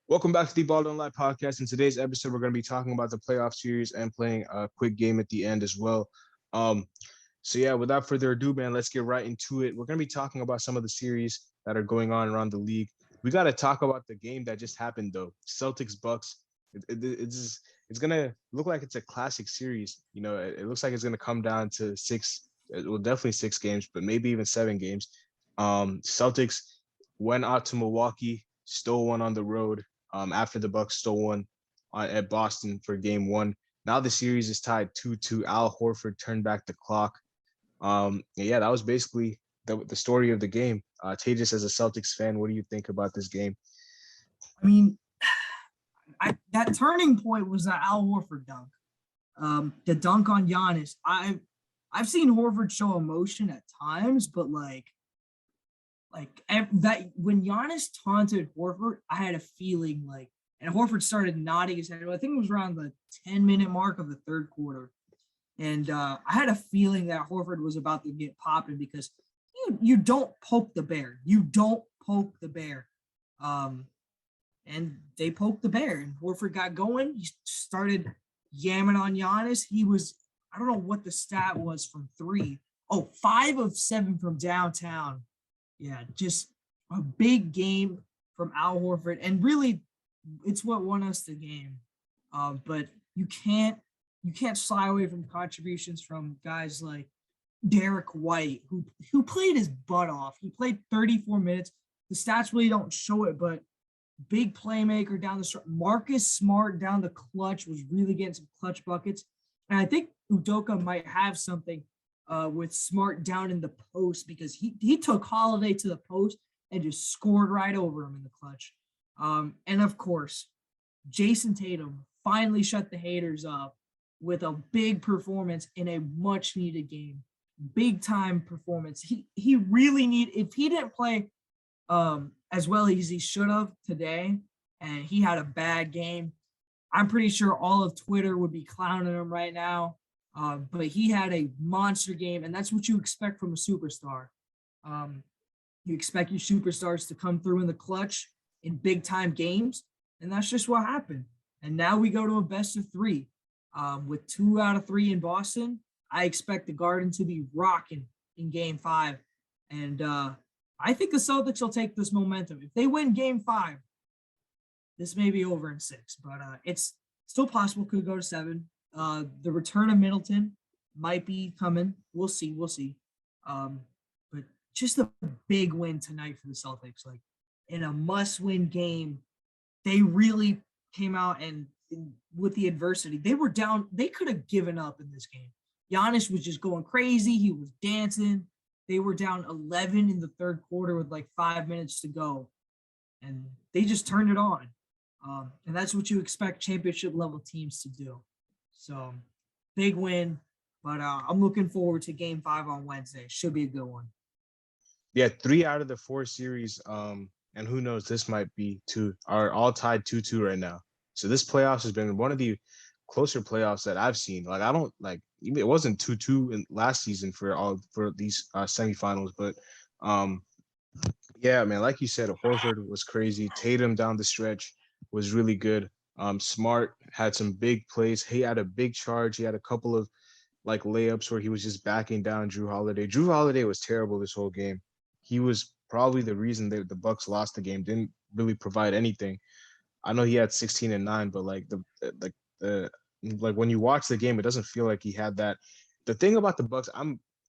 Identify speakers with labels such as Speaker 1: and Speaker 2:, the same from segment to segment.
Speaker 1: Welcome back to the Ball Don't Lie podcast. In today's episode, we're going to be talking about the playoff series and playing a quick game at the end as well. Um, without further ado, man, let's get right into it. We're going to be talking about some of the series that are going on around the league. We got to talk about the game that just happened, though. Celtics Bucks. It's going to look like it's a classic series. It looks like it's going to come down to six. Well, definitely 6 games, but maybe even 7 games. Celtics went out to Milwaukee, stole one on the road after the Bucks stole one at Boston for game one. Now the series is tied 2-2. Al Horford turned back the clock. That was basically the story of the game. Tejas, as a Celtics fan, what do you think about this game?
Speaker 2: I mean, that turning point was that Al Horford dunk. The dunk on Giannis. I've seen Horford show emotion at times, but like that when Giannis taunted Horford, I had a feeling and Horford started nodding his head. I think it was around the 10-minute mark of the third quarter. And I had a feeling that Horford was about to get popping because you don't poke the bear. You don't poke the bear. And they poked the bear, and Horford got going. He started yamming on Giannis. I don't know what the stat was from three. 5 of 7 from downtown. Yeah, just a big game from Al Horford. And really, it's what won us the game. But you can't shy away from contributions from guys like Derek White, who played his butt off. He played 34 minutes. The stats really don't show it, but big playmaker down the stretch. Marcus Smart down the clutch was really getting some clutch buckets. And I think Udoka might have something with Smart down in the post because he took Holiday to the post and just scored right over him in the clutch. And of course, Jason Tatum finally shut the haters up with a big performance in a much needed game. Big time performance. He really if he didn't play as well as he should have today, and he had a bad game, I'm pretty sure all of Twitter would be clowning him right now. But he had a monster game, and that's what you expect from a superstar. You expect your superstars to come through in the clutch in big time games, and that's just what happened. And now we go to a best of 3 with 2 out of 3 in Boston. I expect the Garden to be rocking in Game 5, and I think the Celtics will take this momentum. If they win Game 5, this may be over in 6, but it's still possible. Could go to 7. The return of Middleton might be coming. We'll see. But just a big win tonight for the Celtics. Like in a must-win game, they really came out and with the adversity, they were down. They could have given up in this game. Giannis was just going crazy. He was dancing. They were down 11 in the third quarter with like 5 minutes to go, and they just turned it on. And that's what you expect championship level teams to do. So big win, but I'm looking forward to Game 5 on Wednesday. Should be a good one.
Speaker 1: Yeah, 3 out of the 4 series, and who knows, this might be 2, are all tied 2-2 right now. So this playoffs has been one of the closer playoffs that I've seen. Like I don't like it wasn't 2-2 in last season for these semifinals, but yeah, man, like you said, Horford was crazy. Tatum down the stretch was really good. Smart had some big plays. He had a big charge. He had a couple of like layups where he was just backing down Drew Holiday. Drew Holiday was terrible this whole game. He was probably the reason that the Bucks lost the game. Didn't really provide anything. I know he had 16 and 9, but like when you watch the game, it doesn't feel like he had that. The thing about the Bucks,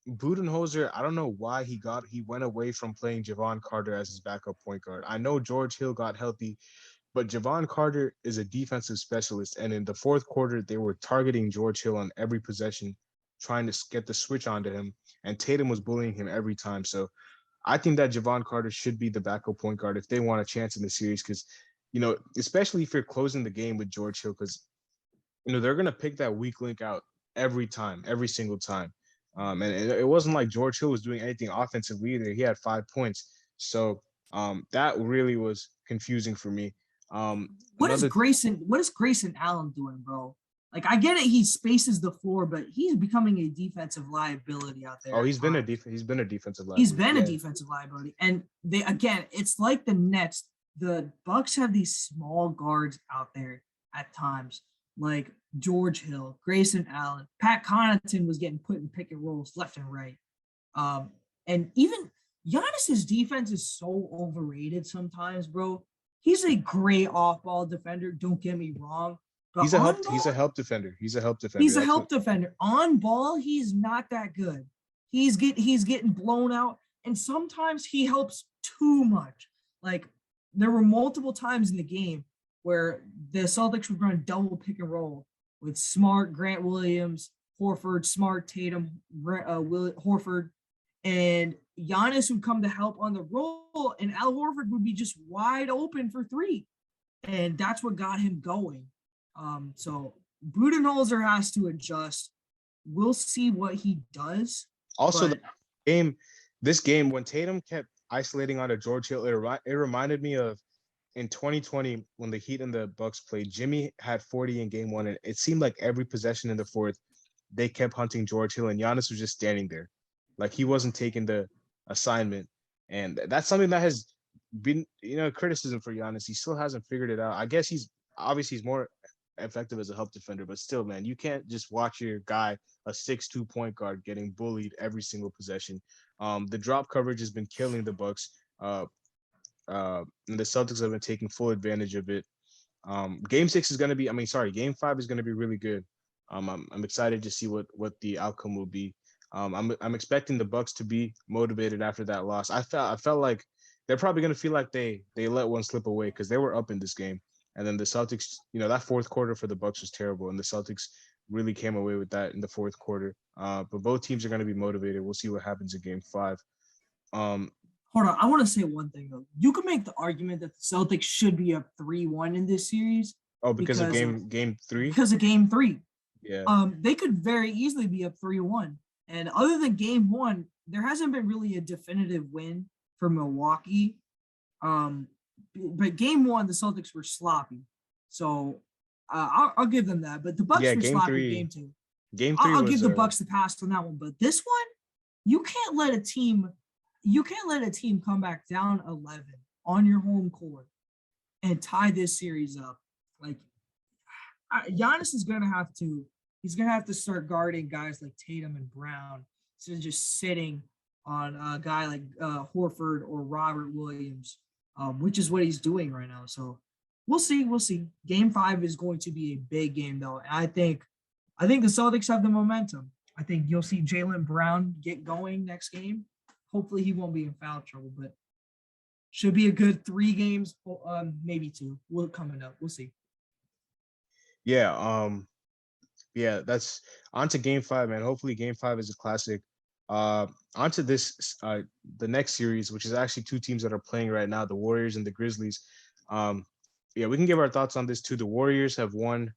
Speaker 1: Budenholzer. I don't know why he went away from playing Javon Carter as his backup point guard. I know George Hill got healthy, but Javon Carter is a defensive specialist, and in the fourth quarter, they were targeting George Hill on every possession, trying to get the switch onto him, and Tatum was bullying him every time. So I think that Javon Carter should be the backup point guard if they want a chance in the series, because, especially if you're closing the game with George Hill, because, they're going to pick that weak link out every time, every single time. And it wasn't like George Hill was doing anything offensively either. He had 5 points. So that really was confusing for me.
Speaker 2: What is Grayson Allen doing, bro? Like I get it, he spaces the floor, but he's becoming a defensive liability out there.
Speaker 1: Oh, he's been a defensive liability.
Speaker 2: He's been a defensive liability, and it's like the Nets. the Bucks have these small guards out there at times, like George Hill, Grayson Allen, Pat Connaughton was getting put in pick and rolls left and right. Um, and even Giannis's defense is so overrated sometimes, bro. He's a great off-ball defender. Don't get me wrong, but on
Speaker 1: He's a
Speaker 2: ball,
Speaker 1: help defender. He's a help defender.
Speaker 2: he's a
Speaker 1: That's what
Speaker 2: help defender. On ball, he's not that good. He's getting blown out, and sometimes he helps too much. Like there were multiple times in the game where the Celtics were going to double pick and roll with Smart, Grant Williams, Horford, Smart, Tatum, Horford, and Giannis would come to help on the roll, and Al Horford would be just wide open for three, and that's what got him going. So Budenholzer has to adjust. We'll see what he does.
Speaker 1: also
Speaker 2: But
Speaker 1: the game. This game when Tatum kept isolating onto George Hill, it reminded me of in 2020 when the Heat and the Bucks played. Jimmy had 40 in game one, and it seemed like every possession in the fourth, they kept hunting George Hill, and Giannis was just standing there, like he wasn't taking the assignment, and that's something that has been, criticism for Giannis. He still hasn't figured it out. I guess he's more effective as a help defender, but still, man, you can't just watch your guy, a 6'2" point guard, getting bullied every single possession. The drop coverage has been killing the Bucks. And the Celtics have been taking full advantage of it. Game 6 is going to be, Game 5 is going to be really good. I'm excited to see what the outcome will be. I'm expecting the Bucks to be motivated after that loss. I felt like they're probably going to feel like they let one slip away because they were up in this game, and then the Celtics, that fourth quarter for the Bucks was terrible, and the Celtics really came away with that in the fourth quarter. But both teams are going to be motivated. We'll see what happens in Game 5.
Speaker 2: hold on, I want to say one thing though. You can make the argument that the Celtics should be up 3-1 in this series
Speaker 1: Oh, because of game 3?
Speaker 2: because of game 3.
Speaker 1: Yeah.
Speaker 2: They could very easily be up 3-1. And other than game 1, there hasn't been really a definitive win for Milwaukee. But game 1, the Celtics were sloppy. So I'll give them that. But the Bucks were
Speaker 1: game
Speaker 2: sloppy
Speaker 1: 3.
Speaker 2: game 2.
Speaker 1: Game 3
Speaker 2: I'll give the Bucks the pass on that one. But this one, you can't let a team come back down 11 on your home court and tie this series up. Like Giannis is gonna have to start guarding guys like Tatum and Brown instead of just sitting on a guy like Horford or Robert Williams, which is what he's doing right now. So we'll see. Game 5 is going to be a big game though. And I think the Celtics have the momentum. I think you'll see Jaylen Brown get going next game. Hopefully he won't be in foul trouble, but should be a good 3 games, maybe 2. We'll coming up. We'll see.
Speaker 1: Yeah. That's on to game 5, man. Hopefully game 5 is a classic. On to this, the next series, which is actually 2 teams that are playing right now, the Warriors and the Grizzlies. We can give our thoughts on this too. The Warriors have won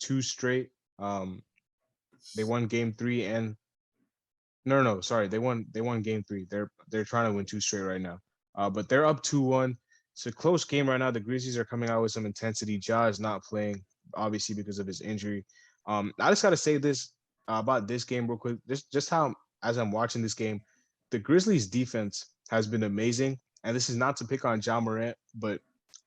Speaker 1: 2 straight. They won game 3 and no, sorry. They won game 3. They're trying to win 2 straight right now. But they're up 2-1. It's a close game right now. The Grizzlies are coming out with some intensity. Ja is not playing, obviously, because of his injury. I just got to say this about this game real quick. Just how, as I'm watching this game, the Grizzlies defense has been amazing. And this is not to pick on Ja Morant, but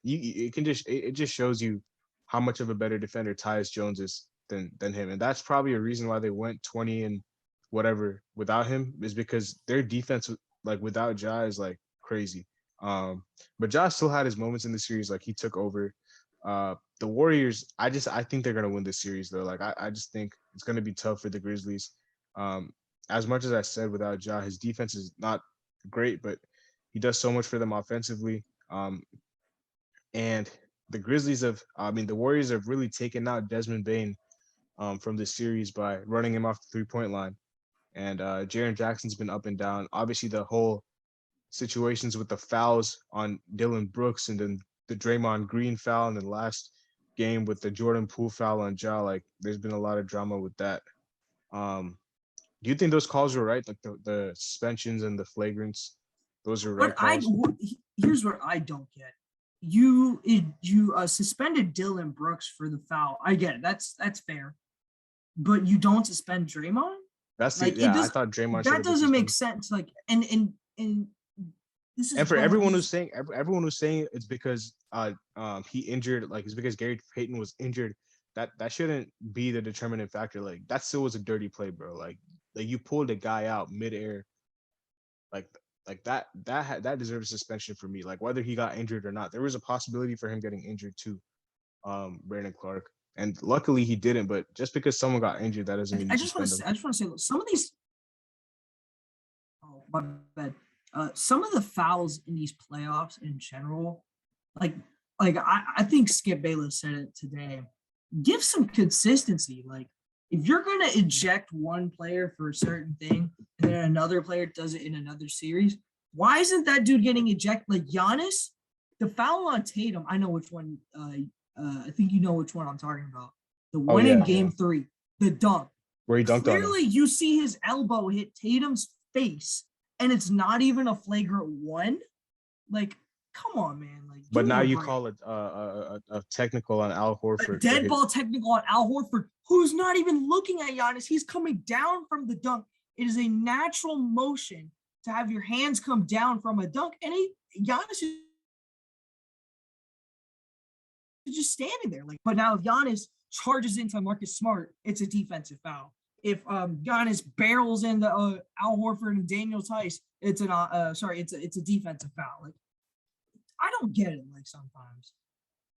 Speaker 1: it just shows you how much of a better defender Tyus Jones is than him. And that's probably a reason why they went 20 and whatever without him, is because their defense, like without Ja, is like crazy. But Ja still had his moments in the series, like he took over. The Warriors, I think they're gonna win this series though. Like I just think it's gonna be tough for the Grizzlies. As much as I said, without Ja, his defense is not great, but he does so much for them offensively. And the the Warriors have really taken out Desmond Bane from this series by running him off the 3-point line. And Jaren Jackson's been up and down. Obviously, the whole situations with the fouls on Dylan Brooks, and then the Draymond Green foul, and then last game with the Jordan Poole foul on Ja, like there's been a lot of drama with that. Do you think those calls were right? Like the suspensions and the flagrants, those are right calls?
Speaker 2: Here's what I don't get. You suspended Dylan Brooks for the foul. I get it. That's fair. But you don't suspend Draymond?
Speaker 1: I thought Draymond.
Speaker 2: That doesn't make sense. Like, and This is
Speaker 1: And for
Speaker 2: bro.
Speaker 1: everyone who's saying it's because he injured, like it's because Gary Payton was injured. That shouldn't be the determining factor. Like that still was a dirty play, bro. Like you pulled a guy out midair, like that deserves suspension for me. Like whether he got injured or not, there was a possibility for him getting injured too. Brandon Clark, and luckily he didn't. But just because someone got injured, that doesn't mean you
Speaker 2: I just want
Speaker 1: suspend
Speaker 2: to
Speaker 1: them.
Speaker 2: say, look, some of these. Oh my bad. Some of the fouls in these playoffs in general, like I think Skip Bayless said it today. Give some consistency. Like if you're gonna eject one player for a certain thing and then another player does it in another series, why isn't that dude getting ejected? Like Giannis, the foul on Tatum, I know which one. I think you know which one I'm talking about. The
Speaker 1: Oh
Speaker 2: one in
Speaker 1: yeah,
Speaker 2: Game 3, the dunk.
Speaker 1: where he dunked on him.
Speaker 2: Clearly, you see his elbow hit Tatum's face, and it's not even a flagrant one. Like, come on, man. Like,
Speaker 1: But
Speaker 2: give me
Speaker 1: now
Speaker 2: a
Speaker 1: you
Speaker 2: break.
Speaker 1: call it a technical on Al
Speaker 2: A
Speaker 1: Horford for
Speaker 2: dead
Speaker 1: his.
Speaker 2: ball technical on Al Horford, who's not even looking at Giannis. He's coming down from the dunk. It is a natural motion to have your hands come down from a dunk, and Giannis is just standing there. Like, but now if Giannis charges into Marcus Smart, it's a defensive foul. If Giannis barrels into Al Horford and Daniel Tice, it's it's a defensive foul. Like, I don't get it. Like sometimes,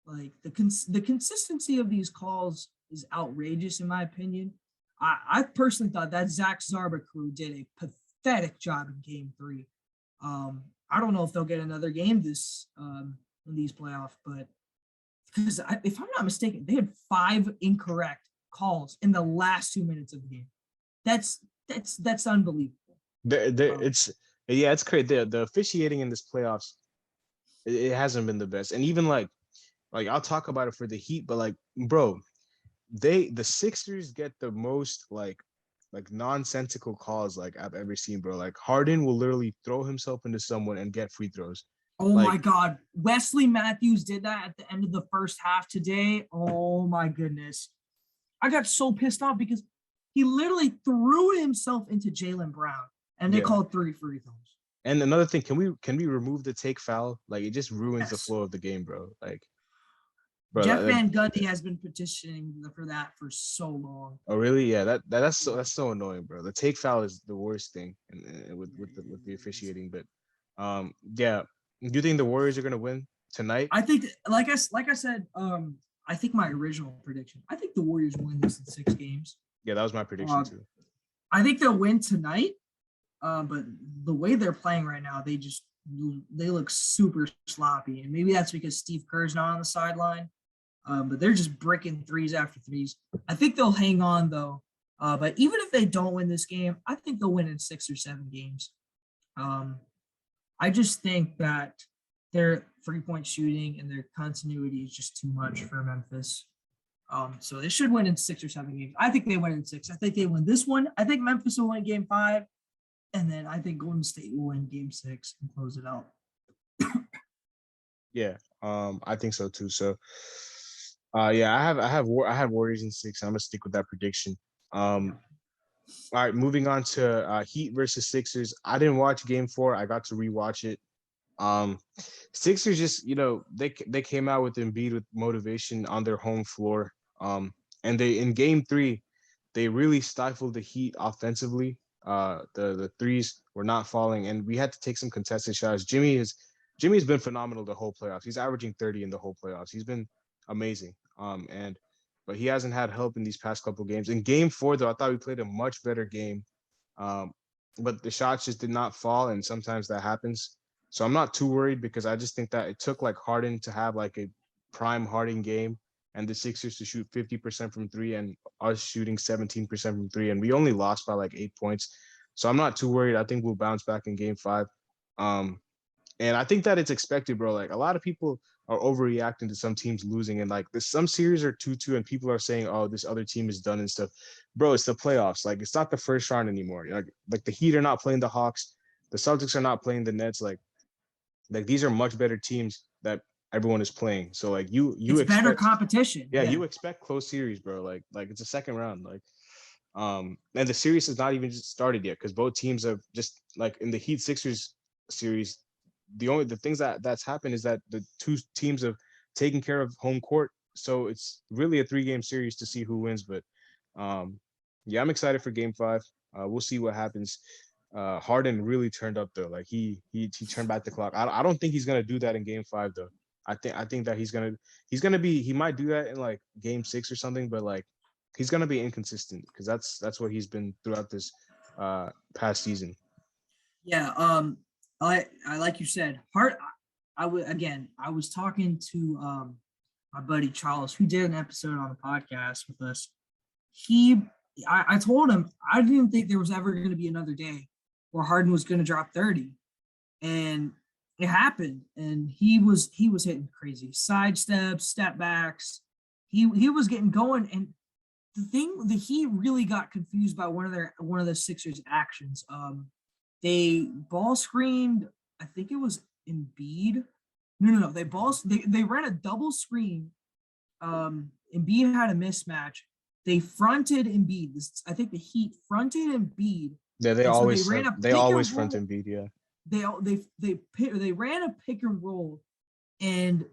Speaker 2: like the consistency of these calls is outrageous in my opinion. I personally thought that Zach Zarba crew did a pathetic job in Game 3. I don't know if they'll get another game this in these playoffs, but because if I'm not mistaken, they had 5 incorrect calls in the last 2 minutes of the game. That's unbelievable.
Speaker 1: It's yeah, it's crazy. The officiating in this playoffs, it hasn't been the best. And even like I'll talk about it for the Heat, but like, bro, the Sixers get the most like nonsensical calls like I've ever seen, bro. Like Harden will literally throw himself into someone and get free throws.
Speaker 2: Oh my
Speaker 1: Like
Speaker 2: God. Wesley Matthews did that at the end of the first half today. Oh my goodness. I got so pissed off because he literally threw himself into Jaylen Brown and they
Speaker 1: yeah.
Speaker 2: called 3 free throws.
Speaker 1: And another thing, can we remove the take foul? Like it just ruins the
Speaker 2: Yes.
Speaker 1: flow of the game, bro. Like, bro,
Speaker 2: Jeff Van Gundy has been petitioning for that for so long.
Speaker 1: oh really? Yeah, that's so annoying, bro. The take foul is the worst thing, and with the officiating. But yeah. Do you think the Warriors are gonna win tonight?
Speaker 2: I think, like I said, I think my original prediction. I think the Warriors win this in 6 games.
Speaker 1: Yeah, that was my prediction
Speaker 2: Uh,
Speaker 1: too.
Speaker 2: I think they'll win tonight. But the way they're playing right now, they look super sloppy, and maybe that's because Steve Kerr's not on the sideline. But they're just breaking threes after threes. I think they'll hang on though. But even if they don't win this game, I think they'll win in 6 or 7 games. I just think that their 3-point shooting and their continuity is just too much for Memphis. So they should win in 6 or 7 games. I think they win in 6. I think they win this one. I think Memphis will win Game 5, and then I think Golden State will win Game 6 and close it out.
Speaker 1: Yeah, I think so too. So, yeah, I have Warriors in 6. I'm gonna stick with that prediction. All right, moving on to Heat versus Sixers. I didn't watch Game 4. I got to rewatch it. Um, Sixers just, they came out with Embiid with motivation on their home floor. And they in Game 3, they really stifled the Heat offensively. The threes were not falling, and we had to take some contested shots. Jimmy's been phenomenal the whole playoffs. He's averaging 30 in the whole playoffs. He's been amazing. But he hasn't had help in these past couple games. In Game 4, though, I thought we played a much better game. Um, but the shots just did not fall, and sometimes that happens. So I'm not too worried because I just think that it took like Harden to have like a prime Harden game and the Sixers to shoot 50% from 3 and us shooting 17% from 3, and we only lost by like 8 points. So I'm not too worried. I think we'll bounce back in Game 5. And I think that it's expected, bro. Like a lot of people are overreacting to some teams losing, and like some series are 2-2, and people are saying, "Oh, this other team is done" and stuff. Bro, it's the playoffs. Like it's not the first round anymore. Like the Heat are not playing the Hawks, the Celtics are not playing the Nets. Like these are much better teams that everyone is playing. So like you
Speaker 2: It's better
Speaker 1: expect,
Speaker 2: competition.
Speaker 1: yeah,
Speaker 2: Yeah.
Speaker 1: you expect close series, bro. Like it's a second round. And the series has not even just started yet because both teams have just like in the Heat Sixers series, the things that's happened is that the two teams have taken care of home court. So it's really a 3-game series to see who wins. But um, yeah, I'm excited for Game 5. We'll see what happens. Harden really turned up though. Like he turned back the clock. I don't think he's gonna do that in Game 5 though. I think that he might do that in like Game 6 or something, but like he's gonna be inconsistent because that's what he's been throughout this past season.
Speaker 2: Yeah, I like you said, Hart. I was talking to my buddy Charles, who did an episode on the podcast with us. I told him I didn't think there was ever going to be another day where Harden was going to drop 30, and it happened. And he was hitting crazy side steps, step backs. He was getting going, and the Heat really got confused by one of the Sixers actions. They ball screened. I think it was Embiid. No. They ran a double screen. Embiid had a mismatch. They fronted Embiid. I think the Heat fronted Embiid.
Speaker 1: Yeah, they
Speaker 2: and
Speaker 1: always
Speaker 2: so they ran a
Speaker 1: they
Speaker 2: pick
Speaker 1: always
Speaker 2: and roll.
Speaker 1: front Embiid. Yeah,
Speaker 2: They ran a pick and roll, and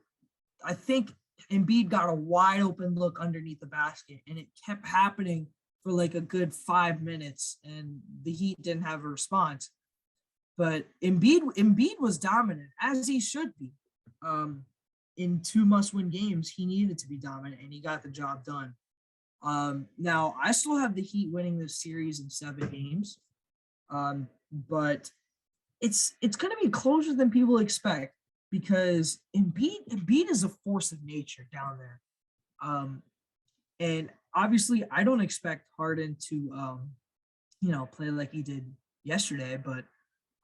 Speaker 2: I think Embiid got a wide open look underneath the basket, and it kept happening for like a good 5 minutes, and the Heat didn't have a response. But Embiid was dominant, as he should be. In 2 must-win games, he needed to be dominant, and he got the job done. Now, I still have the Heat winning this series in 7 games, but it's going to be closer than people expect because Embiid is a force of nature down there. And obviously, I don't expect Harden to, play like he did yesterday, but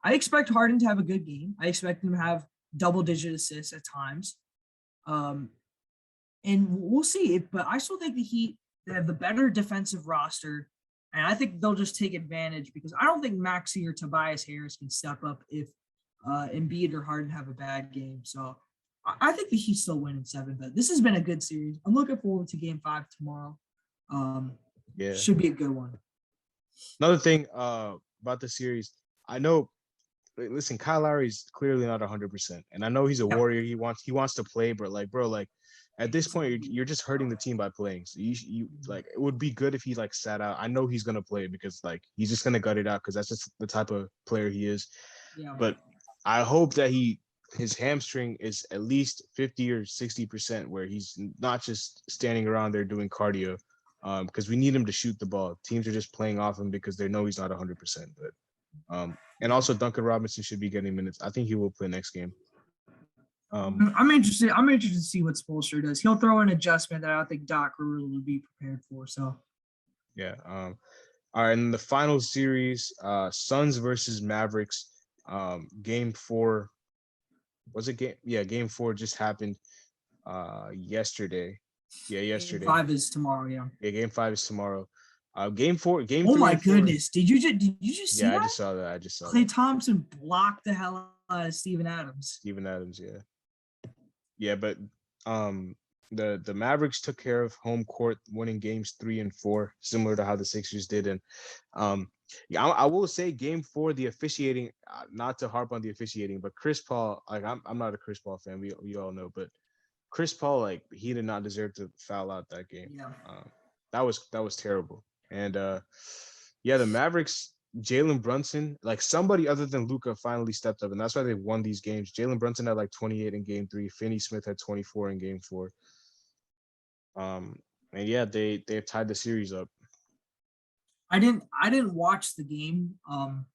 Speaker 2: I expect Harden to have a good game. I expect him to have double-digit assists at times. And we'll see. But I still think the Heat, they have the better defensive roster, and I think they'll just take advantage because I don't think Maxey or Tobias Harris can step up if Embiid or Harden have a bad game. So I think the Heat still win in 7, but this has been a good series. I'm looking forward to Game 5 tomorrow.
Speaker 1: yeah.
Speaker 2: Should be a good one.
Speaker 1: Another thing about the series, I know. Listen, Kyle Lowry's clearly not 100%, and I know he's a warrior. He wants to play, but like, bro, like at this point, you're just hurting the team by playing. So you like it would be good if he like sat out. I know he's gonna play because like he's just gonna gut it out because that's just the type of player he is.
Speaker 2: Yeah.
Speaker 1: But I hope that his hamstring is at least 50 or 60%, where he's not just standing around there doing cardio. Because we need him to shoot the ball. Teams are just playing off him because they know he's not 100%. But and also Duncan Robinson should be getting minutes. I think he will play next game.
Speaker 2: I'm interested. I'm interested to see what Spoelstra does. He'll throw an adjustment that I don't think Doc really would be prepared for. So,
Speaker 1: yeah. All right. And the final series, Suns versus Mavericks. Game 4. Was it game? Yeah, Game 4 just happened. Yesterday. Yeah, yesterday.
Speaker 2: Game 5 is tomorrow. Yeah.
Speaker 1: Yeah, Game 5 is tomorrow. Game 4. Game.
Speaker 2: Oh
Speaker 1: 3
Speaker 2: my
Speaker 1: and 4,
Speaker 2: goodness! Did you just see that?
Speaker 1: Yeah, I just saw that.
Speaker 2: Klay Thompson blocked the hell out of Steven Adams.
Speaker 1: Yeah. Yeah, but the Mavericks took care of home court, winning games 3 and 4, similar to how the Sixers did. And yeah, I will say Game 4, the officiating, not to harp on the officiating, but Chris Paul, like I'm not a Chris Paul fan, we all know, but Chris Paul, like he did not deserve to foul out that game.
Speaker 2: Yeah.
Speaker 1: That was terrible. And yeah, the Mavericks, Jalen Brunson, like somebody other than Luka finally stepped up, and that's why they won these games. Jalen Brunson had like 28 in Game 3. Finney Smith had 24 in Game 4. And yeah, they've tied the series up.
Speaker 2: I didn't watch the game on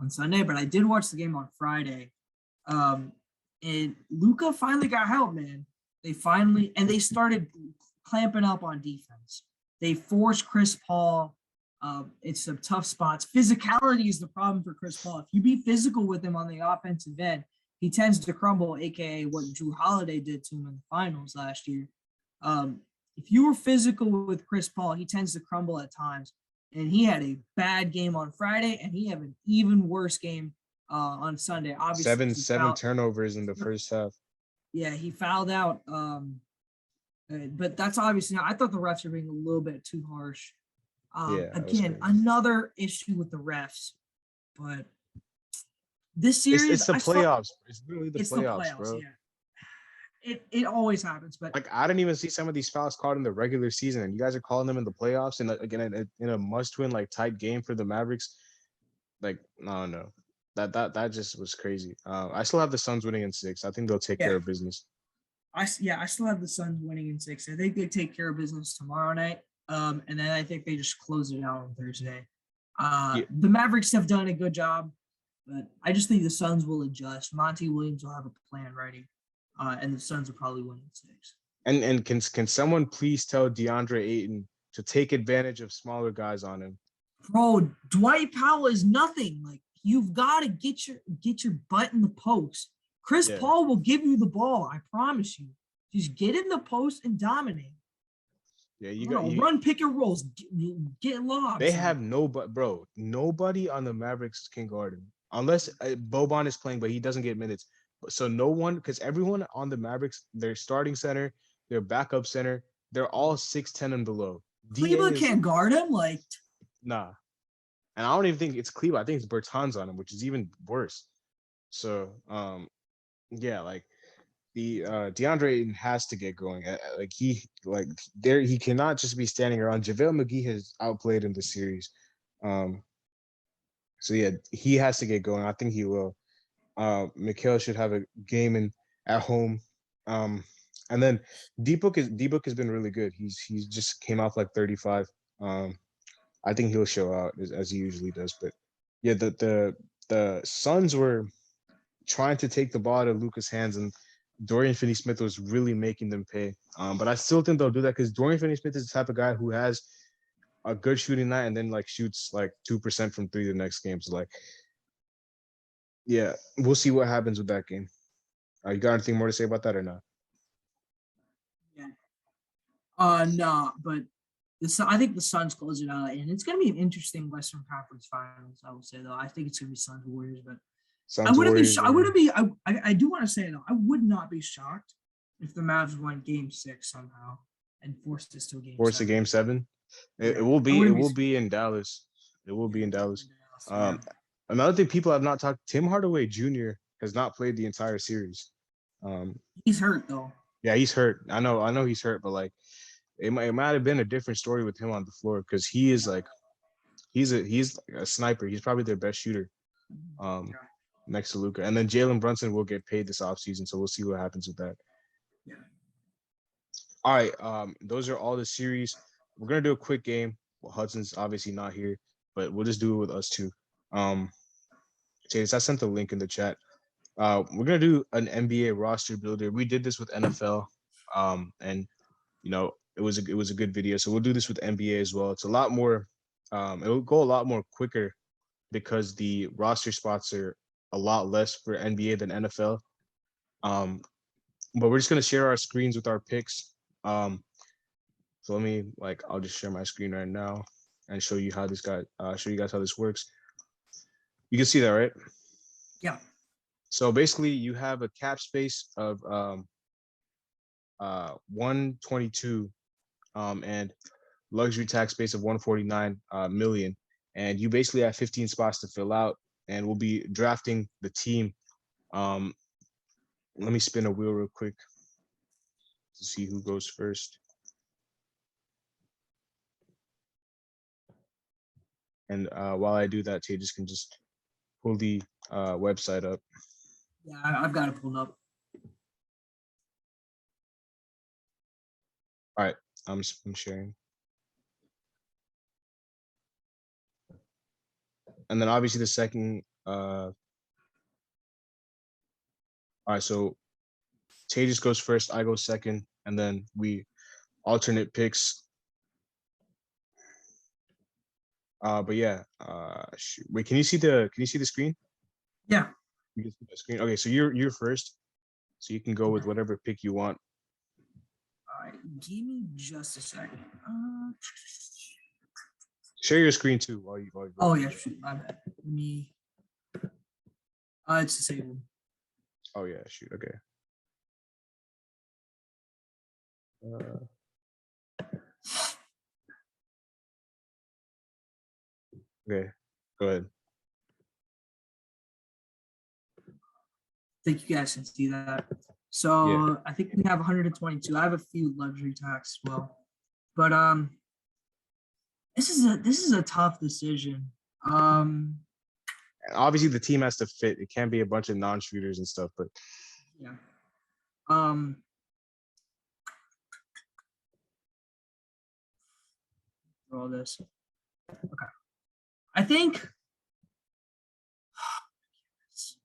Speaker 2: Sunday, but I did watch the game on Friday. And Luka finally got help, man. They started clamping up on defense. They forced Chris Paul. It's some tough spots. Physicality is the problem for Chris Paul. If you be physical with him on the offensive end, he tends to crumble, aka what Drew Holiday did to him in the finals last year. If you were physical with Chris Paul, he tends to crumble at times. And he had a bad game on Friday, and he had an even worse game on Sunday. Obviously,
Speaker 1: seven turnovers in the first half.
Speaker 2: Yeah, he fouled out. But that's obviously, I thought the refs were being a little bit too harsh. Again, another issue with the refs, but This series,
Speaker 1: It's the
Speaker 2: I saw
Speaker 1: playoffs. It's literally the
Speaker 2: it's the
Speaker 1: playoffs,
Speaker 2: playoffs.
Speaker 1: bro.
Speaker 2: Yeah, it always happens. But
Speaker 1: Like I didn't even see some of these fouls called in the regular season, and you guys are calling them in the playoffs. And again, in a must-win like tight game for the Mavericks. Like no, that just was crazy. I still have the Suns winning in 6. I think they'll take
Speaker 2: yeah,
Speaker 1: care of business.
Speaker 2: I still have the Suns winning in 6. I think they take care of business tomorrow night. And then I think they just close it out on Thursday.
Speaker 1: Yeah,
Speaker 2: The Mavericks have done a good job, but I just think the Suns will adjust. Monty Williams will have a plan ready, and the Suns will probably win in 6.
Speaker 1: and can someone please tell DeAndre Ayton to take advantage of smaller guys on him?
Speaker 2: Bro, Dwight Powell is nothing. Like you've got to get your butt in the post. Chris
Speaker 1: Yeah,
Speaker 2: Paul will give you the ball. I promise you. Just get in the post and dominate.
Speaker 1: yeah.
Speaker 2: I
Speaker 1: You
Speaker 2: don't
Speaker 1: got
Speaker 2: know,
Speaker 1: you.
Speaker 2: run pick and rolls, get
Speaker 1: They
Speaker 2: lobs. Like
Speaker 1: have nobody, bro. Nobody on the Mavericks can guard him unless Boban is playing, but he doesn't get minutes. So no one, because everyone on the Mavericks, their starting center, their backup center, they're all 6'10" and below. Da
Speaker 2: Cleveland
Speaker 1: is
Speaker 2: can't guard him. Like
Speaker 1: nah, and I don't even think it's Cleveland. I think it's Bertans on him, which is even worse. So yeah, like the DeAndre Ayton has to get going. Like he cannot just be standing around. JaVale McGee has outplayed him this series. Um, so yeah, he has to get going. I think he will. Mikhail should have a game in at home. And then D-Book has been really good. He's just came off like 35. I think he'll show out as he usually does. But yeah, the Suns were trying to take the ball out of Luka's hands, and Dorian Finney-Smith was really making them pay. But I still think they'll do that because Dorian Finney-Smith is the type of guy who has a good shooting night and then like shoots like 2% from 3 the next game. So like, yeah, we'll see what happens with that game. You got anything more to say about that or not?
Speaker 2: yeah. Nah, but I think the Suns close it out, and it's gonna be an interesting Western Conference Finals. I will say though, I think it's gonna be Suns Warriors, but I
Speaker 1: Suns
Speaker 2: wouldn't be.
Speaker 1: Warriors.
Speaker 2: I wouldn't be. I do want to say though, I would not be shocked if the Mavs won Game 6 somehow and forced this to a Game
Speaker 1: Force a
Speaker 2: 7.
Speaker 1: game 7. It,
Speaker 2: Yeah,
Speaker 1: it will
Speaker 2: I
Speaker 1: be it
Speaker 2: wouldn't be.
Speaker 1: will be in Dallas. It will
Speaker 2: Yeah,
Speaker 1: be in Dallas.
Speaker 2: yeah.
Speaker 1: Um, Another thing people have not talked. Tim Hardaway Jr. has not played the entire series. Um,
Speaker 2: He's hurt though.
Speaker 1: yeah, he's hurt. I know he's hurt, but like it might have been a different story with him on the floor because he is like he's a sniper. He's probably their best shooter. Um,
Speaker 2: Yeah,
Speaker 1: Next to Luka, and then Jalen Brunson will get paid this offseason, so we'll see what happens with that.
Speaker 2: yeah.
Speaker 1: All right, those are all the series. We're gonna do a quick game. Well, Hudson's obviously not here, but we'll just do it with us two. Chase, I sent the link in the chat. We're gonna do an NBA roster builder. We did this with NFL, and you know it was a good video. So we'll do this with NBA as well. It's a lot more. It'll go a lot more quicker because the roster spots are a lot less for NBA than NFL. Um, but we're just gonna share our screens with our picks. So let me I'll just share my screen right now and show you how show you guys how this works. You can see that, right?
Speaker 2: Yeah.
Speaker 1: So basically, you have a cap space of 122 and luxury tax space of 149 million, and you basically have 15 spots to fill out. And we'll be drafting the team. Let me spin a wheel real quick to see who goes first. And while I do that, Tejas can just pull the website up.
Speaker 2: Yeah, I've got it pulled up.
Speaker 1: All right, I'm sharing. And then obviously the second. All right, so Tejas goes first, I go second, and then we alternate picks. But yeah, wait, can you see the screen?
Speaker 2: Yeah.
Speaker 1: You can see the screen. Okay, so you're first, so you can go with whatever pick you want.
Speaker 2: All right, give me just a second.
Speaker 1: Share your screen too while you go.
Speaker 2: Oh yeah, shoot, my bad. Me. It's disabled.
Speaker 1: Oh yeah, shoot. Okay. Okay, go ahead.
Speaker 2: think you guys can see that.
Speaker 1: Yeah.
Speaker 2: So I think we have 122. I have a few luxury tax as well, but this is a tough decision.
Speaker 1: Obviously, the team has to fit. It can't be a bunch of non-shooters and stuff, but
Speaker 2: Yeah. Um. For all this. Okay. I think this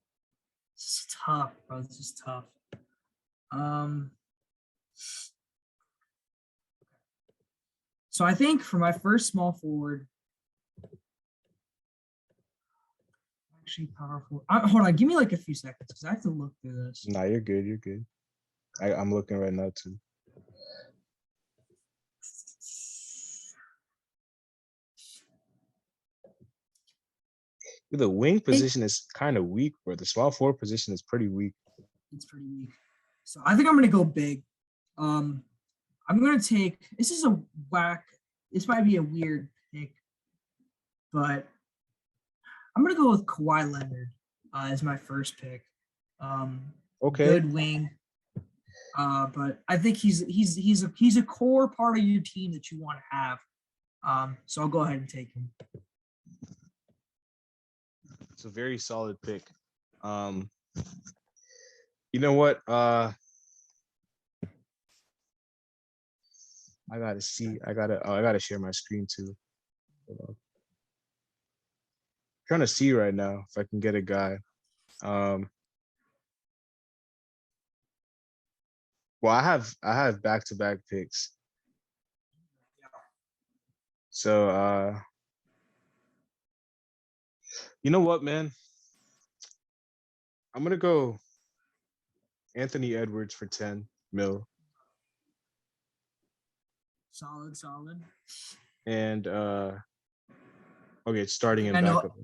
Speaker 2: is tough, bro. This is tough. So I think for my first small forward, actually powerful. Hold on, give me like a few seconds because I have to look through this.
Speaker 1: nah, you're good. You're good. I'm looking right now too. The wing position is kind of weak, bro. The small forward position is pretty weak.
Speaker 2: It's pretty weak. So I think I'm gonna go big. I'm gonna take. This is a whack. This might be a weird pick, but I'm gonna go with Kawhi Leonard as my first pick.
Speaker 1: Okay.
Speaker 2: Good wing. But I think he's a core part of your team that you want to have. So I'll go ahead and take him.
Speaker 1: It's a very solid pick. You know what? I gotta see. I gotta share my screen too. Trying to see right now if I can get a guy. Well, I have back-to-back picks. So you know what, man? I'm gonna go Anthony Edwards for 10 mil.
Speaker 2: Solid.
Speaker 1: And okay, starting and
Speaker 2: I know.
Speaker 1: backup.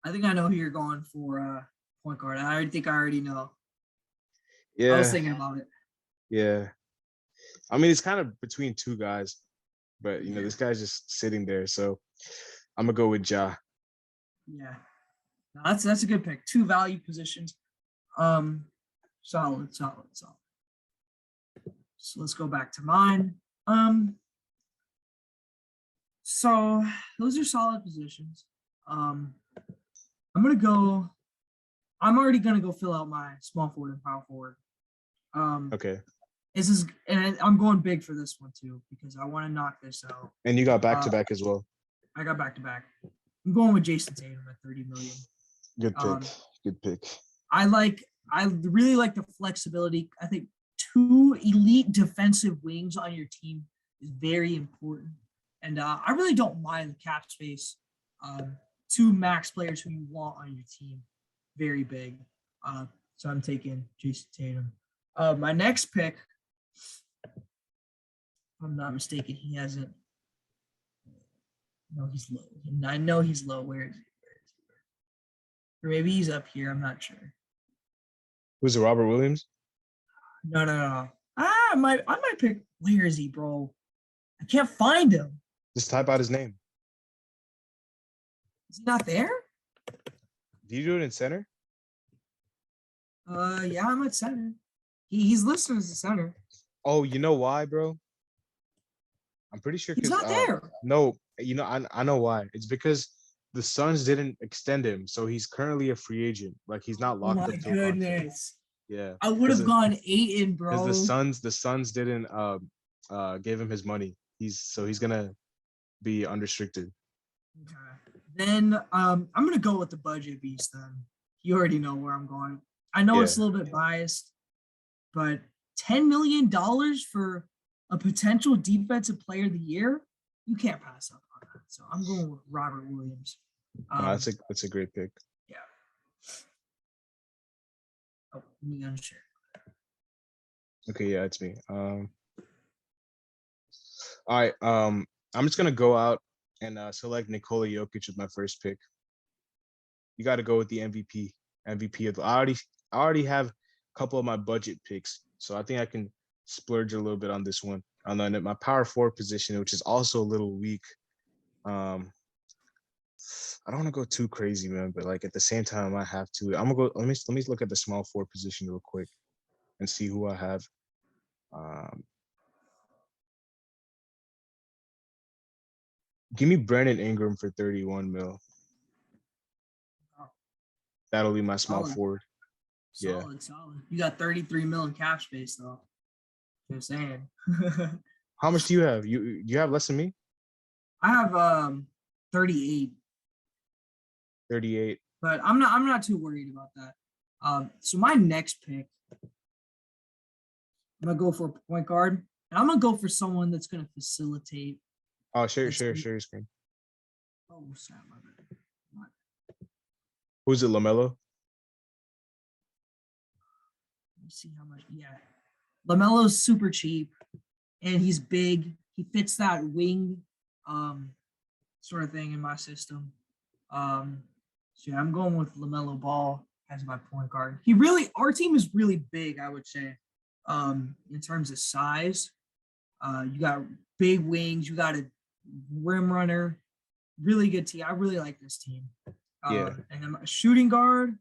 Speaker 2: I think I know who you're going for point guard. I already know.
Speaker 1: Yeah.
Speaker 2: I was thinking about it.
Speaker 1: Yeah. I mean, it's kind of between two guys, but you know, this guy's just sitting there. So I'm gonna go with Ja.
Speaker 2: Yeah. No, that's a good pick. Two value positions. Solid. So let's go back to mine. So those are solid positions. I'm already gonna go fill out my small forward and power forward.
Speaker 1: Okay.
Speaker 2: And I'm going big for this one too because I want to knock this out.
Speaker 1: And you got back-to-back as well.
Speaker 2: I got back-to-back. I'm going with Jason Tatum at 30 million.
Speaker 1: Good pick. Good pick.
Speaker 2: I really like the flexibility. I think two elite defensive wings on your team is very important. And I really don't mind the cap space. Two max players who you want on your team, very big. So I'm taking Jason Tatum. My next pick, if I'm not mistaken, he hasn't. No, he's low. I know he's low. Where is he? Or maybe he's up here. I'm not sure.
Speaker 1: Who's it, Robert Williams?
Speaker 2: No. I might pick. Where is he, bro? I can't find him.
Speaker 1: Just type out his name.
Speaker 2: Is he not there?
Speaker 1: Do you do it in center?
Speaker 2: Yeah, I'm at center. He's listed as a center.
Speaker 1: Oh, you know why, bro? I'm pretty sure
Speaker 2: He's not there.
Speaker 1: No, you know, I know why. It's because the Suns didn't extend him, so he's currently a free agent. Like he's not locked up.
Speaker 2: Oh my goodness.
Speaker 1: Yeah.
Speaker 2: I would have gone Aiton, bro.
Speaker 1: Because the Suns didn't give him his money. He's gonna be unrestricted.
Speaker 2: Okay. Then I'm gonna go with the budget beast then. You already know where I'm going. I know it's a little bit biased, but $10 million for a potential defensive player of the year, you can't pass up on that. So I'm going with Robert Williams.
Speaker 1: That's a great pick.
Speaker 2: Yeah. Oh, let me unshare.
Speaker 1: Okay, yeah, it's me. All right. I'm just gonna go out and select Nikola Jokic with my first pick. You got to go with the MVP. MVP of the. I already have a couple of my budget picks, so I think I can splurge a little bit on this one. On my power forward position, which is also a little weak. I don't want to go too crazy, man, but like at the same time, I have to. I'm gonna go. Let me look at the small forward position real quick and see who I have. Um, Give me Brandon Ingram for 31 mil. That'll be my small
Speaker 2: Solid,
Speaker 1: forward. Yeah.
Speaker 2: solid. You got 33 million cap space though. Just saying.
Speaker 1: How much do you have? You have less than me?
Speaker 2: I have 38.
Speaker 1: 38.
Speaker 2: But I'm not too worried about that. So my next pick, I'm gonna go for a point guard, and I'm gonna go for someone that's gonna facilitate.
Speaker 1: Oh, share your screen.
Speaker 2: Oh, sorry, my bad.
Speaker 1: Who's it, LaMelo?
Speaker 2: Let me see how much. Yeah, LaMelo's super cheap, and he's big. He fits that wing, sort of thing in my system. So yeah, I'm going with LaMelo Ball as my point guard. Our team is really big, I would say, in terms of size. You got big wings, you got a rim runner, really good team. I really like this team.
Speaker 1: Yeah.
Speaker 2: And I'm a shooting guard.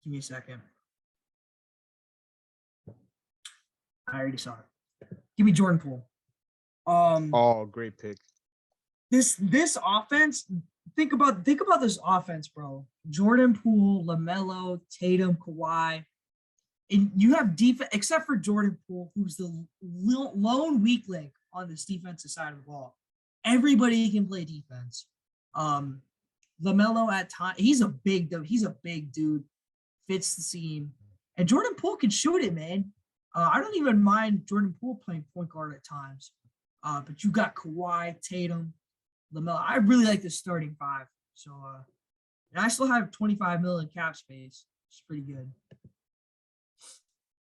Speaker 2: Give me a second. I already saw it. Give me Jordan Poole.
Speaker 1: Oh, great pick.
Speaker 2: This offense, think about this offense, bro. Jordan Poole, LaMelo, Tatum, Kawhi. And you have defense, except for Jordan Poole, who's the lone weak link on this defensive side of the ball. Everybody can play defense. LaMelo at time, he's a big dude, fits the scene. And Jordan Poole can shoot it, man. I don't even mind Jordan Poole playing point guard at times. But you got Kawhi, Tatum, LaMelo. I really like this starting five. So, and I still have 25 million cap space. It's pretty good.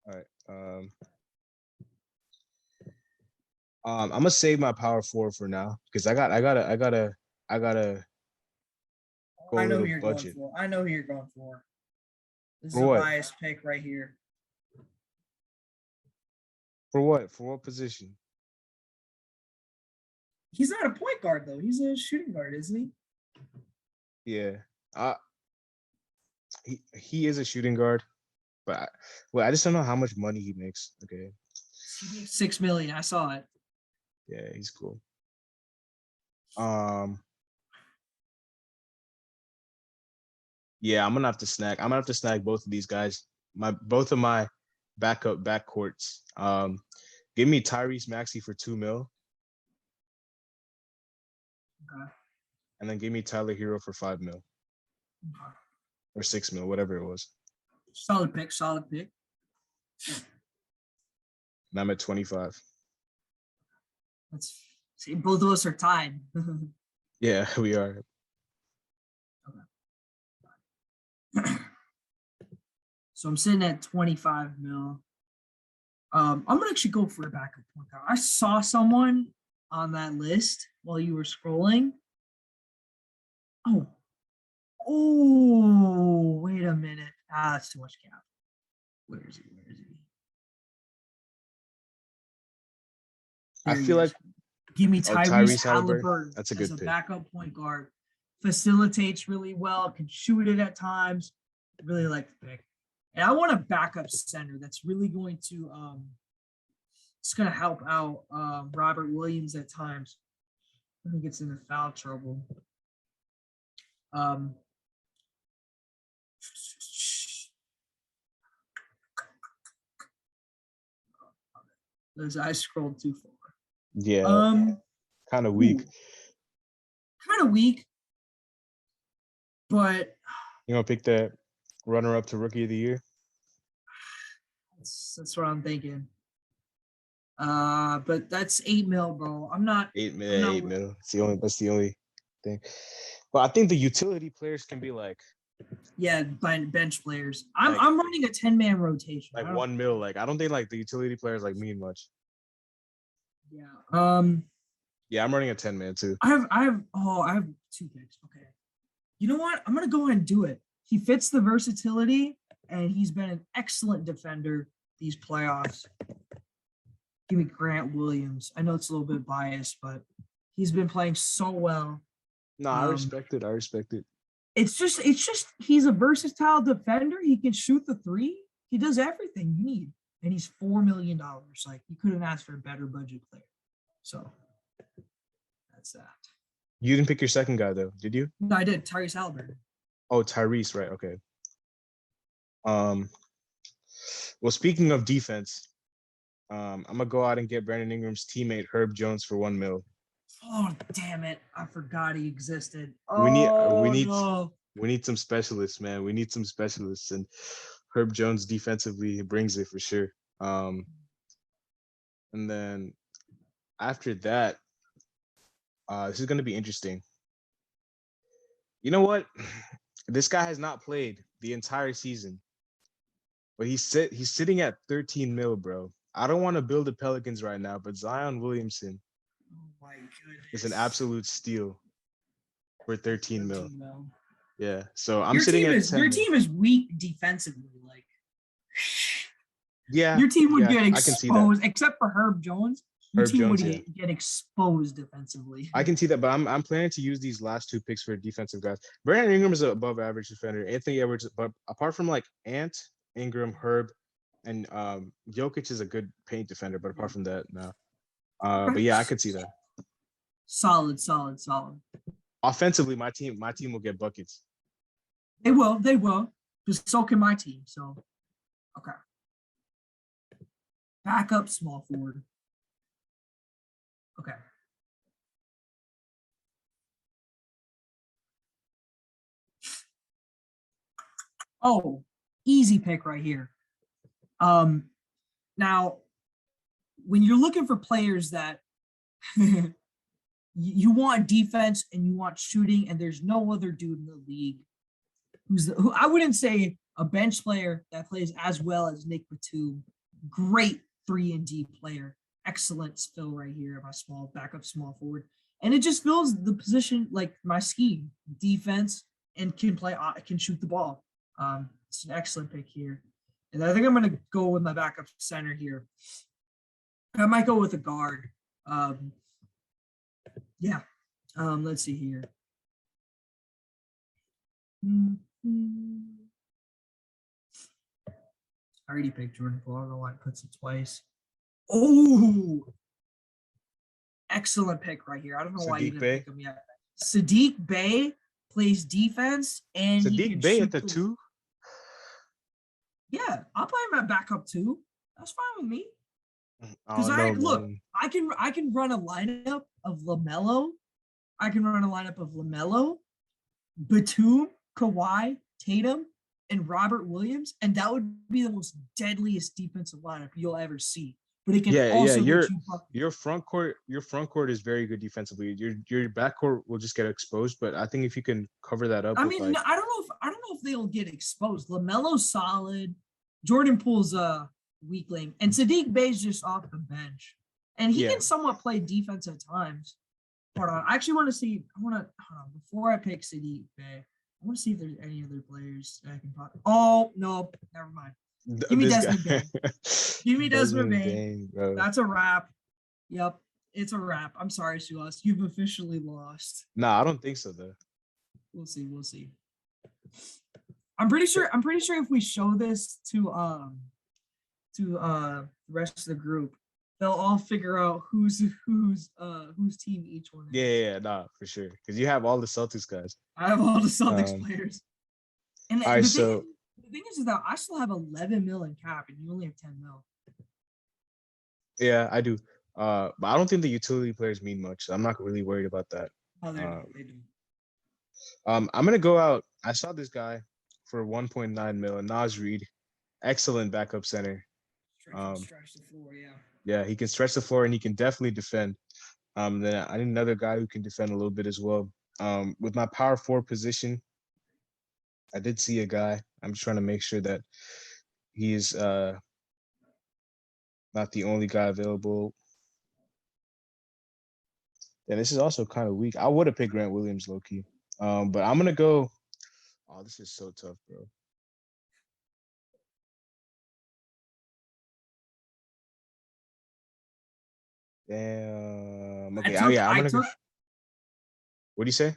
Speaker 1: All right. I'm gonna save my power forward for now because I gotta go
Speaker 2: I
Speaker 1: a
Speaker 2: know who
Speaker 1: little
Speaker 2: you're
Speaker 1: budget.
Speaker 2: going for. I know who you're going for. This is
Speaker 1: For
Speaker 2: a
Speaker 1: what?
Speaker 2: biased pick right here.
Speaker 1: For what? For what position?
Speaker 2: He's not a point guard though. He's a shooting guard, isn't he?
Speaker 1: Yeah. He is a shooting guard, but I just don't know how much money he makes. Okay.
Speaker 2: He makes $6 million. I saw it.
Speaker 1: Yeah, he's cool. Yeah, I'm gonna have to snag both of these guys. Both of my backup backcourts. Give me Tyrese Maxey for 2 mil.
Speaker 2: Okay.
Speaker 1: And then give me Tyler Hero for 5 mil.
Speaker 2: Okay.
Speaker 1: Or 6 mil, whatever it was.
Speaker 2: Solid pick.
Speaker 1: And I'm at 25.
Speaker 2: Let's see. Both of us are tied.
Speaker 1: Yeah, we are.
Speaker 2: Okay. So I'm sitting at 25 mil. I'm gonna actually go for a backup point guard. I saw someone on that list while you were scrolling. Oh, wait a minute. That's too much cap. Where is he?
Speaker 1: I feel like
Speaker 2: give me Tyrese
Speaker 1: Halliburton.
Speaker 2: Halliburton.
Speaker 1: That's a good
Speaker 2: as
Speaker 1: pick.
Speaker 2: Backup point guard. Facilitates really well, can shoot it at times. Really like the pick. And I want a backup center that's really going to it's gonna help out Robert Williams at times when he gets into foul trouble. Those I scrolled too far.
Speaker 1: Yeah. Kind of weak.
Speaker 2: But
Speaker 1: you gonna pick the runner-up to Rookie of the Year?
Speaker 2: That's what I'm thinking. But that's 8 mil, bro. I'm not
Speaker 1: 8 mil. That's the only thing. But I think the utility players can be like
Speaker 2: bench players. I'm running a 10-man rotation.
Speaker 1: Like 1 mil. Like I don't think like the utility players like mean much.
Speaker 2: Yeah.
Speaker 1: Yeah, I'm running a 10-man too.
Speaker 2: I have 2 picks. Okay. You know what? I'm gonna go ahead and do it. he fits the versatility, and he's been an excellent defender these playoffs. Give me Grant Williams. I know it's a little bit biased, but he's been playing so well.
Speaker 1: No, I respect it. I respect it.
Speaker 2: It's just he's a versatile defender. He can shoot the three. He does everything you need, and he's $4 million. Like, you couldn't ask for a better budget player. So that's that.
Speaker 1: You didn't pick your second guy though, did you?
Speaker 2: No, I did. Tyrese Halliburton.
Speaker 1: Oh, Tyrese, right? Okay. Well, speaking of defense, I'm gonna go out and get Brandon Ingram's teammate Herb Jones for $1 million.
Speaker 2: Oh, damn it! I forgot he existed.
Speaker 1: We need some specialists, man. We need some specialists, and Herb Jones defensively brings it for sure. And then after that, this is gonna be interesting. You know what? This guy has not played the entire season, but he's sitting at 13 mil, bro. I don't want to build the Pelicans right now, but Zion Williamson is an absolute steal for 13 mil. Yeah, so I'm sitting at 10
Speaker 2: your team is weak defensively. Like,
Speaker 1: yeah,
Speaker 2: your team would get
Speaker 1: I can see that.
Speaker 2: exposed, except for Herb Jones. Your team would
Speaker 1: yeah.
Speaker 2: get exposed defensively.
Speaker 1: I can see that, but I'm planning to use these last two picks for defensive guys. Brandon Ingram is an above average defender. Anthony Edwards, but apart from like Ant, Ingram, Herb, and Jokic is a good paint defender, but apart from that, no. But yeah, I could see that.
Speaker 2: Solid.
Speaker 1: Offensively, my team will get buckets.
Speaker 2: They will. Just so can my team. So, okay. Backup small forward. Okay. Oh, easy pick right here. Now, when you're looking for players that you want defense and you want shooting, and there's no other dude in the league who I wouldn't say a bench player that plays as well as Nick Batum. Great 3-and-D player. Excellent fill right here, my backup small forward. And it just fills the position like my scheme, defense, and can shoot the ball. It's an excellent pick here. And I think I'm going to go with my backup center here. I might go with a guard. Let's see here. I already picked Jordan Poole. I don't know why I puts it twice. Oh, excellent pick right here. I don't know why you didn't pick him yet. Sadiq Bey plays defense, and
Speaker 1: Sadiq Bey at the 2.
Speaker 2: Yeah, I'll play him at backup 2. That's fine with me. Because I can run a lineup of LaMelo. Batum, Kawhi, Tatum, and Robert Williams, and that would be the most deadliest defensive lineup you'll ever see. But it can
Speaker 1: your front court is very good defensively. Your back court will just get exposed, but I think if you can cover that up,
Speaker 2: I don't know if they'll get exposed. LaMelo's solid. Jordan Poole's a weakling, and Sadiq Bey's just off the bench, and he can somewhat play defense at times. Hold on, I actually want to see. Hold on before I pick Sadiq Bey. I want to see if there's any other players that I can pop. Oh no, never mind. Give me Desmond Bane. Give me Desmond Bane. That's a wrap. Yep, it's a wrap. I'm sorry, Sulas. You've officially lost.
Speaker 1: Nah, I don't think so though.
Speaker 2: We'll see. I'm pretty sure if we show this to the rest of the group, they'll all figure out whose team each one is.
Speaker 1: Yeah, nah, for sure. Because you have all the Celtics guys.
Speaker 2: I have all the Celtics players. And
Speaker 1: all right, so
Speaker 2: the thing is that I still have 11 mil in cap, and you only have 10 mil.
Speaker 1: Yeah, I do. But I don't think the utility players mean much. So I'm not really worried about that.
Speaker 2: Oh, they do.
Speaker 1: I'm gonna go out. I saw this guy for 1.9 mil, Naz Reid, excellent backup center.
Speaker 2: Stretch the floor, yeah.
Speaker 1: Yeah, he can stretch the floor and he can definitely defend. Then I need another guy who can defend a little bit as well. With my power forward position, I did see a guy. I'm just trying to make sure that he's not the only guy available. Yeah, this is also kind of weak. I would have picked Grant Williams low key. But I'm gonna go Oh, this is so tough, bro. Damn.
Speaker 2: I
Speaker 1: Okay. Oh
Speaker 2: took
Speaker 1: yeah, I'm
Speaker 2: I
Speaker 1: gonna go.
Speaker 2: took
Speaker 1: What do you say?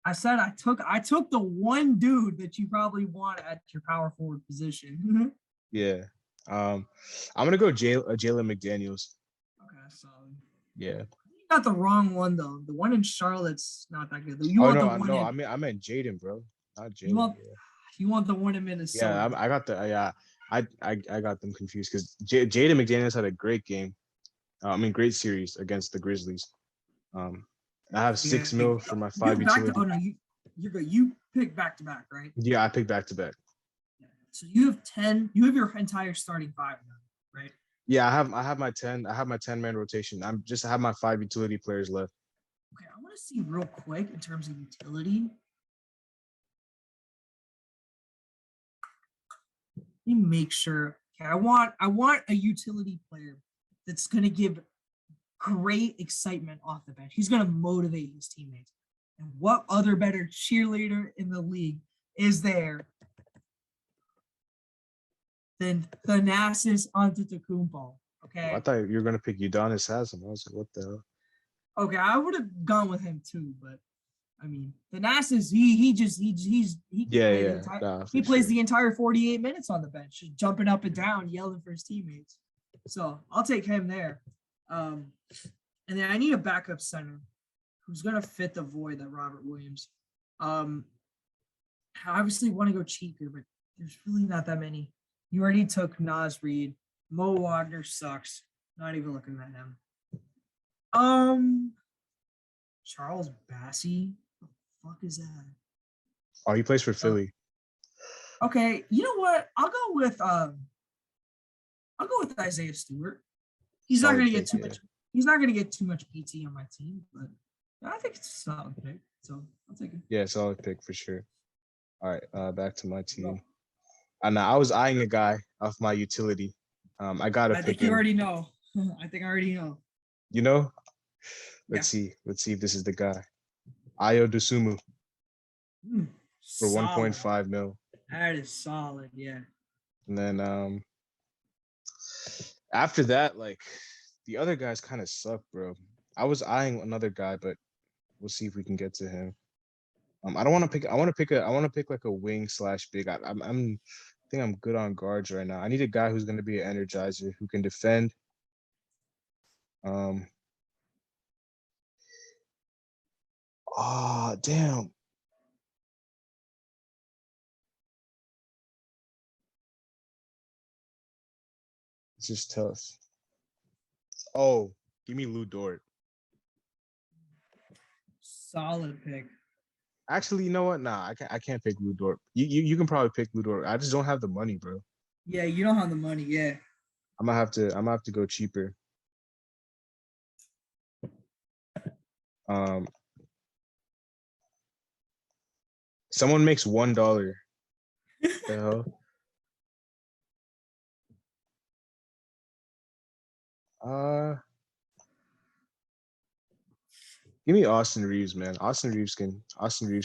Speaker 2: I said I took the one dude that you probably want at your power forward position.
Speaker 1: Yeah. Um, I'm gonna go Jalen McDaniels.
Speaker 2: Okay, so
Speaker 1: Yeah.
Speaker 2: you got the wrong one though. The one in Charlotte's not that good. You
Speaker 1: Oh
Speaker 2: want the
Speaker 1: no,
Speaker 2: one
Speaker 1: no.
Speaker 2: in
Speaker 1: I meant Jaden, bro. Not
Speaker 2: you
Speaker 1: Jalen.
Speaker 2: want you want the one in
Speaker 1: Yeah,
Speaker 2: Minnesota.
Speaker 1: I got the yeah. I got them confused because Jaden McDaniels had a great game. Great series against the Grizzlies. Um, I have
Speaker 2: Yeah,
Speaker 1: 6 mil for my
Speaker 2: you
Speaker 1: 5
Speaker 2: back to
Speaker 1: utility.
Speaker 2: oh no, you're good. You pick back to back, right?
Speaker 1: Yeah, I picked back to back.
Speaker 2: Yeah. So you have 10, you have your entire starting five now, right?
Speaker 1: Yeah, I have my 10. I have my 10-man rotation. I have my 5 utility players left.
Speaker 2: Okay, I want to see real quick in terms of utility. Let me make sure. Okay, I want a utility player that's gonna give great excitement off the bench. He's gonna motivate his teammates. And what other better cheerleader in the league is there than Thanasis Antetokounmpo?
Speaker 1: I
Speaker 2: Okay.
Speaker 1: thought you were gonna pick Udonis Haslam. I was like, what the hell?
Speaker 2: Okay, I would have gone with him too, but I mean, Thanasis, he can
Speaker 1: Yeah,
Speaker 2: play the
Speaker 1: yeah,
Speaker 2: entire
Speaker 1: nah,
Speaker 2: he
Speaker 1: for
Speaker 2: plays
Speaker 1: sure.
Speaker 2: the entire 48 minutes on the bench, just jumping up and down, yelling for his teammates. So I'll take him there. Um, and then I need a backup center who's gonna fit the void that Robert Williams. Um, I obviously want to go cheaper, but there's really not that many. You already took Nas Reed. Mo Wagner sucks. Not even looking at him. Um, Charles Bassey. What the fuck is that?
Speaker 1: Oh, he plays for
Speaker 2: Uh,
Speaker 1: Philly.
Speaker 2: okay, you know what? I'll go with Isaiah Stewart. He's not
Speaker 1: Solid
Speaker 2: gonna get
Speaker 1: pick,
Speaker 2: too
Speaker 1: yeah.
Speaker 2: much. He's not gonna get too much PT on my team, but I think it's a solid pick. So I'll take it.
Speaker 1: Yeah, solid pick for sure. All right, back to my team.
Speaker 2: Go.
Speaker 1: And I was eyeing a guy off my utility. I gotta
Speaker 2: I
Speaker 1: pick
Speaker 2: think you
Speaker 1: him.
Speaker 2: already know. I think I already know.
Speaker 1: You know,
Speaker 2: Yeah.
Speaker 1: let's see. Let's see if this is the guy. Ayo Dosumu
Speaker 2: Mm,
Speaker 1: for
Speaker 2: solid.
Speaker 1: 1.5 mil.
Speaker 2: That is solid. Yeah.
Speaker 1: And then after that, like the other guys kind of suck, bro. I was eyeing another guy, but we'll see if we can get to him. I don't want to pick. I want to pick like a wing slash big. I think I'm good on guards right now. I need a guy who's going to be an energizer who can defend. Um. Ah, damn. It's just tough. Oh, give me Lou Dort.
Speaker 2: Solid pick.
Speaker 1: Actually, you know what? Nah, I can't pick Lou Dort. You can probably pick Lou Dort. I just don't have the money, bro.
Speaker 2: Yeah, you don't have the money. Yeah.
Speaker 1: I'm gonna have to go cheaper. Um, someone makes $1. The hell? Uh, give me Austin Reeves, man. Austin Reeves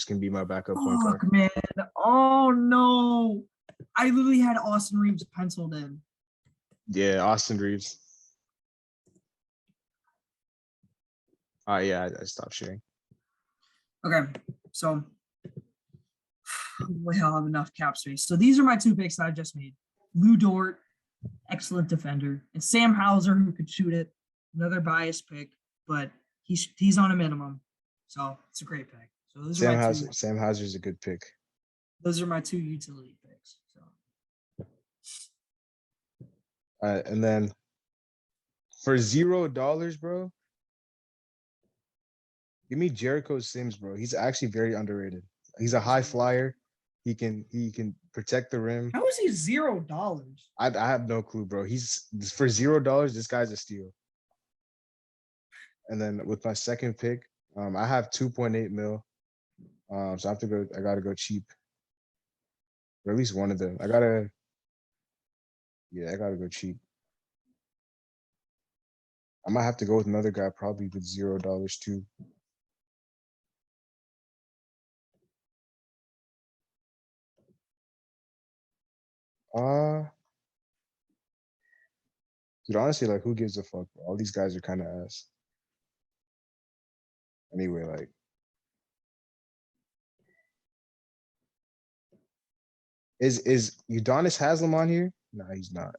Speaker 1: can be my backup point guard.
Speaker 2: Fuck, man. Oh no. I literally had Austin Reeves penciled in.
Speaker 1: Yeah, Austin Reeves. Yeah, I stopped sharing.
Speaker 2: Okay. So we all have enough cap space. So these are my two picks that I just made. Lou Dort, excellent defender, and Sam Hauser, who could shoot it. Another biased pick, but he's on a minimum. So it's a great pick. So
Speaker 1: Sam Hauser's a good pick.
Speaker 2: those are my two utility picks. So
Speaker 1: And then for $0, bro, give me Jericho Sims, bro. He's actually very underrated. He's a high flyer. He can protect the rim.
Speaker 2: how is he $0?
Speaker 1: I have no clue, bro. He's for $0. This guy's a steal. And then with my second pick, I have 2.8 mil. So I gotta go cheap. Or at least one of them. I gotta go cheap. I might have to go with another guy probably with $0 too. Dude, honestly, like, who gives a fuck? All these guys are kind of ass. Anyway, like, is Udonis Haslam on here? No, he's not.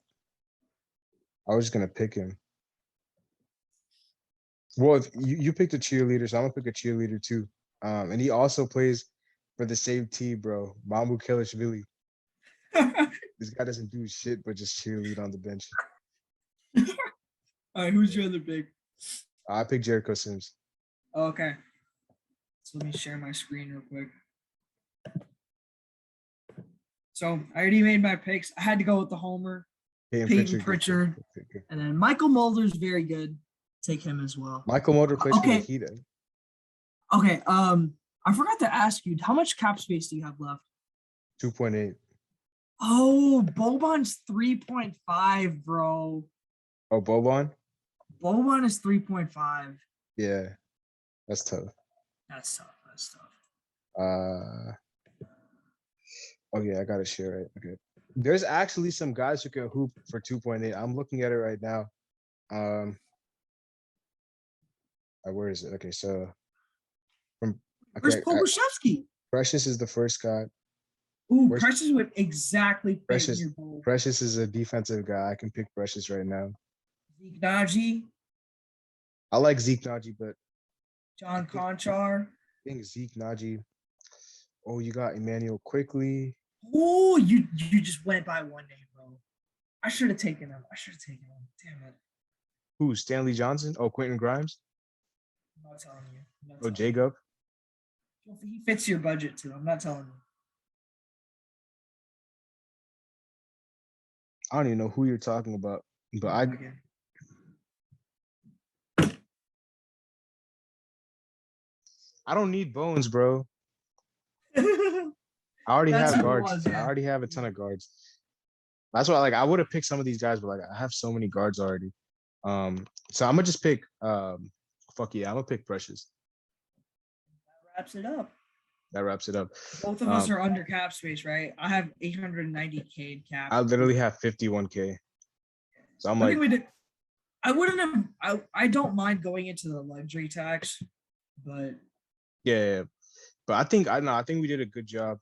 Speaker 1: I was just gonna pick him. Well, if you picked a cheerleader, so I'm gonna pick a cheerleader too. And he also plays for the same team, bro. Mamu Kelishvili. This guy doesn't do shit but just cheerlead on the bench.
Speaker 2: All right, who's your other big?
Speaker 1: I picked Jericho Sims.
Speaker 2: Oh, okay. So let me share my screen real quick. So I already made my picks. I had to go with the homer, Peyton Pritchard, and then Michael Mulder's very good. Take him as well.
Speaker 1: Michael Mulder plays for the Heat.
Speaker 2: Okay. I forgot to ask you, how much cap space do you have left?
Speaker 1: 2.8.
Speaker 2: Oh, Boban's 3.5, bro.
Speaker 1: Oh, Boban?
Speaker 2: Boban is 3.5.
Speaker 1: Yeah, that's tough.
Speaker 2: That's tough.
Speaker 1: Oh yeah, I got to share it. Okay. There's actually some guys who can hoop for 2.8. I'm looking at it right now. Where is it? Okay, so
Speaker 2: where's Pokuševski?
Speaker 1: Precious is the first guy.
Speaker 2: Ooh, Precious would exactly fit
Speaker 1: Precious.
Speaker 2: your bowl.
Speaker 1: Precious is a defensive guy. I can pick Precious right now.
Speaker 2: Zeke Naji.
Speaker 1: I like Zeke Naji, but
Speaker 2: John Conchar.
Speaker 1: I think Zeke Naji. Oh, you got Emmanuel Quickly.
Speaker 2: Oh, you just went by one name, bro. I should have taken him. Damn it.
Speaker 1: Who? Stanley Johnson? Oh, Quentin Grimes?
Speaker 2: I'm not telling you.
Speaker 1: Oh, Jacob?
Speaker 2: He fits your budget too. I'm not telling you.
Speaker 1: I don't even know who you're talking about, but I don't need bones, bro. I already have guards. I already have a ton of guards. That's why, like, I would have picked some of these guys, but like, I have so many guards already. So I'm gonna just pick. Fuck yeah, I'm gonna pick Precious. That wraps it up.
Speaker 2: Both of us are under cap space, right? I have 890K in cap.
Speaker 1: I literally have 51K. So I'm like,
Speaker 2: I wouldn't have. I don't mind going into the luxury tax, but
Speaker 1: yeah. But I think we did a good job.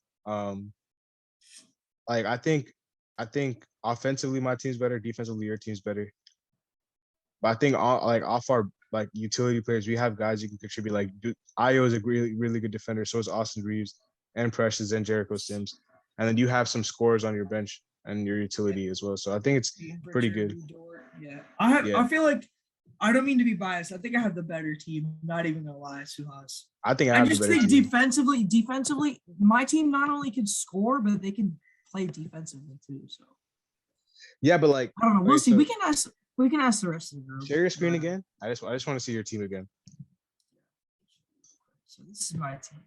Speaker 1: Like I think offensively my team's better, defensively your team's better. But I think off our like utility players, we have guys who can contribute. Like Ayo is a really, really good defender. So is Austin Reeves and Precious and Jericho Sims. And then you have some scorers on your bench and your utility as well. So I think it's pretty good.
Speaker 2: Yeah. I feel like I don't mean to be biased. I think I have the better team. Not even gonna lie, Suhas.
Speaker 1: I think I just think
Speaker 2: defensively, my team not only can score, but they can play defensively too. So
Speaker 1: yeah, but like
Speaker 2: I don't know. We'll see. We can ask the rest of the group.
Speaker 1: Share your screen again. I just want to see your team again.
Speaker 2: So this is my team.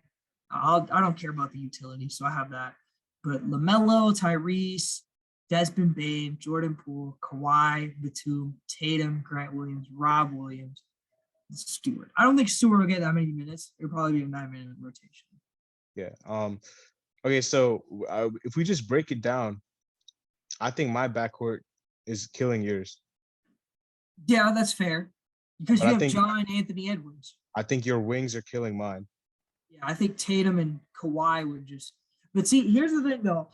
Speaker 2: I don't care about the utility, so I have that. But LaMelo, Tyrese, Desmond Bane, Jordan Poole, Kawhi, Batum, Tatum, Grant Williams, Rob Williams, Stewart. I don't think Stewart will get that many minutes. It'll probably be a 9-minute rotation.
Speaker 1: Yeah. Okay, so if we just break it down, I think my backcourt is killing yours.
Speaker 2: Yeah, that's fair. Because you have John and Anthony Edwards.
Speaker 1: I think your wings are killing mine.
Speaker 2: Yeah, I think Tatum and Kawhi would just. But see, here's the thing though.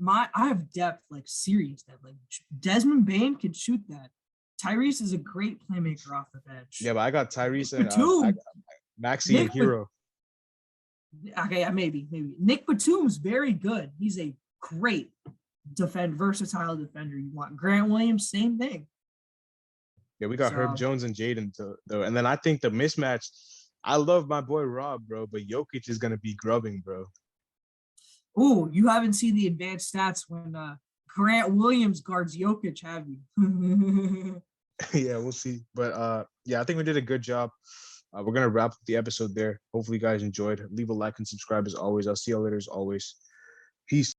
Speaker 2: I have depth, like serious depth. Like Desmond Bane can shoot that. Tyrese is a great playmaker off the bench.
Speaker 1: Yeah, but I got Tyrese and Maxey and Hero.
Speaker 2: Okay, yeah, maybe. Nick Batum's very good. He's a great versatile defender. You want Grant Williams, same thing.
Speaker 1: Yeah, we got Herb Jones and Jaden though. And then I think the mismatch, I love my boy Rob, bro, but Jokic is gonna be grubbing, bro.
Speaker 2: Oh, you haven't seen the advanced stats when Grant Williams guards Jokic, have you?
Speaker 1: Yeah, we'll see. But yeah, I think we did a good job. We're gonna wrap up the episode there. Hopefully you guys enjoyed. Leave a like and subscribe as always. I'll see you later as always. Peace.